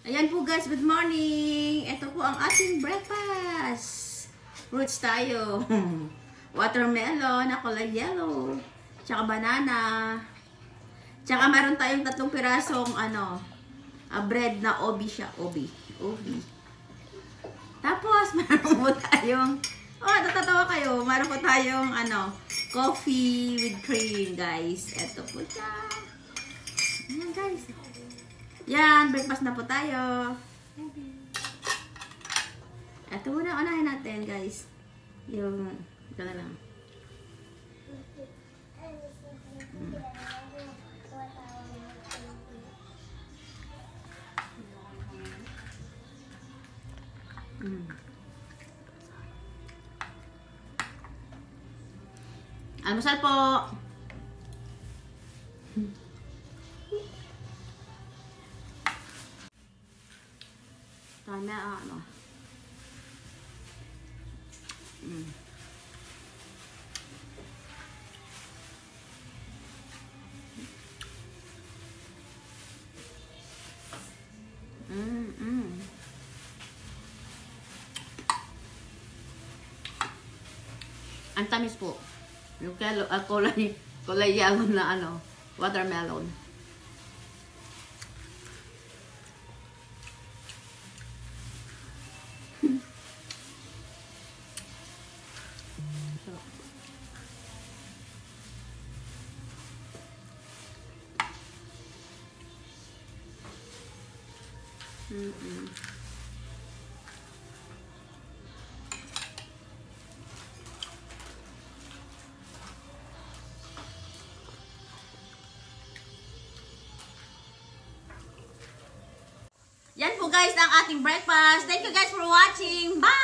Ayan po guys, good morning! Ito po ang ating breakfast. Fruits tayo. Watermelon na kulay yellow. Tsaka banana. Tsaka meron tayong 3 pirasong bread na obi siya. Obi. Tapos meron po tayong, natatawa kayo. Meron po tayong coffee with cream guys. Ito po siya. Ayan guys. Yan, breakfast na po tayo. Ito muna, unahin natin guys. Yung, ito na lang. Almusal po. Tama Ang tamis po. Yung kulay yellow na watermelon. Yan po guys ang ating breakfast. Thank you guys for watching. Bye!